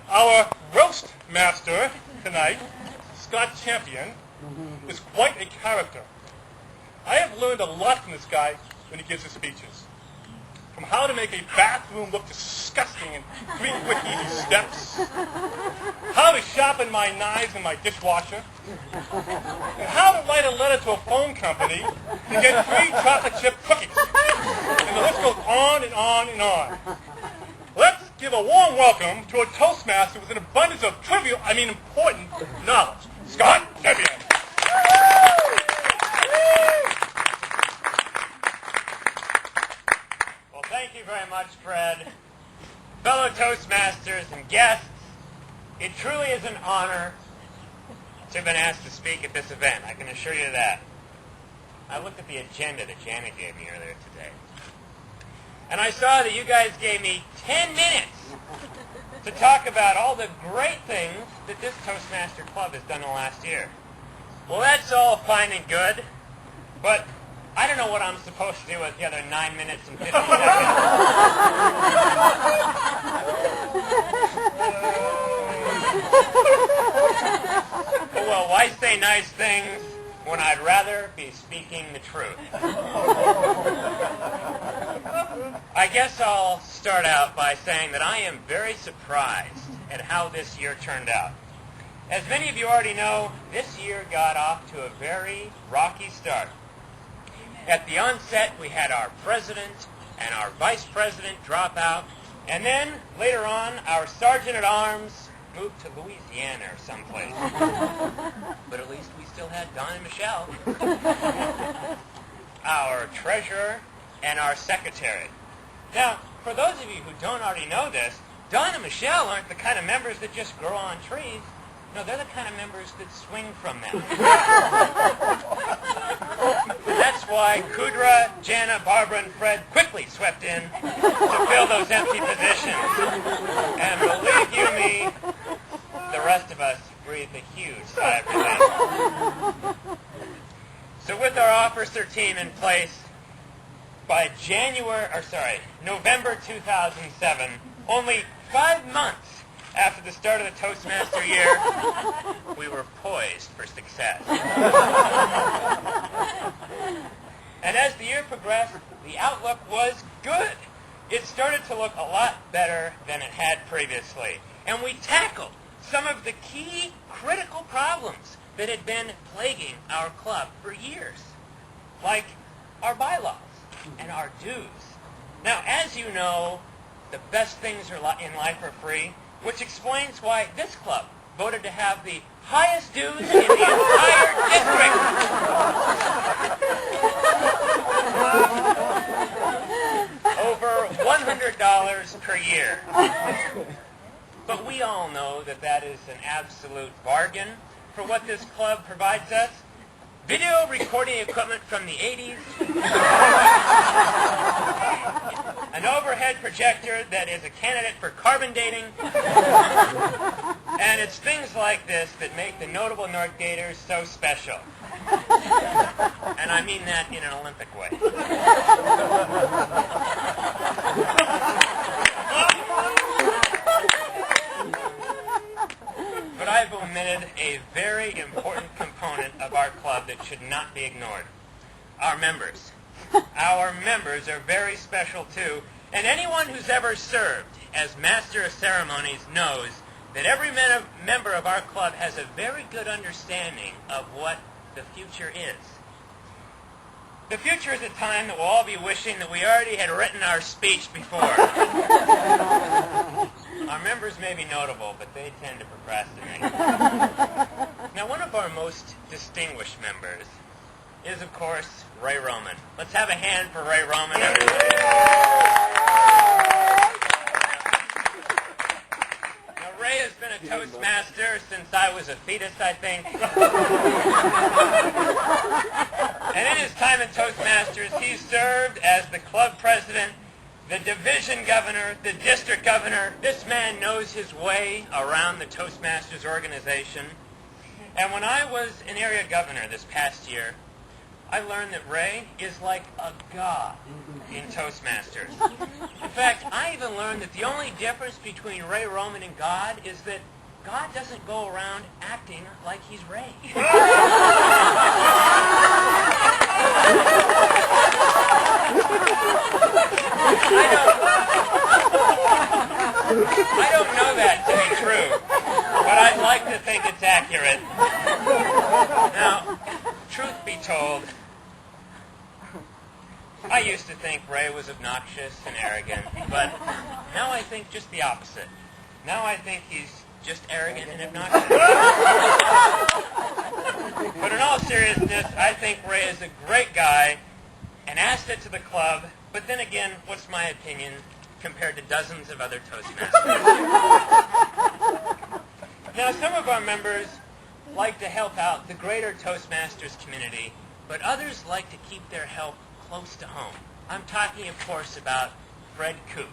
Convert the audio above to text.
Our roast master tonight, Scott Champion, is quite a character. I have learned a lot from this guy when he gives his speeches. From how to make a bathroom look disgusting in 3 quick, easy steps, how to sharpen my knives in my dishwasher, and how to write a letter to a phone company to get 3 chocolate chip cookies. And the list goes on and on and on. Let's give a warm welcome to a toastmaster with an abundance of important knowledge. Scott Champion. Well, thank you very much, Fred. Fellow Toastmasters and guests, it truly is an honor to have been asked to speak at this event. I can assure you that. I looked at the agenda that Janet gave me earlier today, and I saw that you guys gave me 10 minutes to talk about all the great things that this Toastmaster Club has done in the last year. Well, that's all fine and good, but I don't know what I'm supposed to do with the other 9 minutes and 50 seconds. Well, why say nice things when I'd rather be speaking the truth? I guess I'll start out by saying that I am very surprised at how this year turned out. As many of you already know, this year got off to a very rocky start. At the onset, we had our president and our vice president drop out, and then later on, our sergeant-at-arms moved to Louisiana or someplace. But at least we still had Don and Michelle, our treasurer, and our secretary. Now, for those of you who don't already know this, Don and Michelle aren't the kind of members that just grow on trees. No, they're the kind of members that swing from them. That's why Kudra, Jana, Barbara, and Fred quickly swept in to fill those empty positions. And believe you me, the rest of us breathed a huge sigh of relief. So with our officer team in place, by November 2007, only 5 months after the start of the Toastmaster year, we were poised for success. And as the year progressed, the outlook was good. It started to look a lot better than it had previously. And we tackled some of the key critical problems that had been plaguing our club for years, like our bylaws and our dues. Now, as you know, the best things in life are free, which explains why this club voted to have the highest dues in the entire district. Over $100 per year. But we all know that that is an absolute bargain for what this club provides us. Video recording equipment from the 80s, an overhead projector that is a candidate for carbon dating, and it's things like this that make the Notable Northgaters so special. And I mean that in an Olympic way. But I've omitted a very important component of our club that should not be ignored. Our members. Our members are very special too, and anyone who's ever served as Master of Ceremonies knows that every member of our club has a very good understanding of what the future is. The future is a time that we'll all be wishing that we already had written our speech before. Our members may be notable, but they tend to procrastinate. Now, one of our most distinguished members is, of course, Ray Roman. Let's have a hand for Ray Roman, everybody. Now, Ray has been a Toastmaster since I was a fetus, I think. And in his time in Toastmasters, he served as the club president, the division governor, the district governor. This man knows his way around the Toastmasters organization. And when I was an area governor this past year, I learned that Ray is like a god in Toastmasters. In fact, I even learned that the only difference between Ray Roman and God is that God doesn't go around acting like he's Ray. I don't know that to be true, but I'd like to think it's accurate. Now, truth be told, I used to think Ray was obnoxious and arrogant, but now I think just the opposite. Now I think he's just arrogant and obnoxious. But in all seriousness, I think Ray is a great guy, an asset to the club, but then again, what's my opinion compared to dozens of other Toastmasters? Now, some of our members like to help out the greater Toastmasters community, but others like to keep their help close to home. I'm talking, of course, about Fred Coop.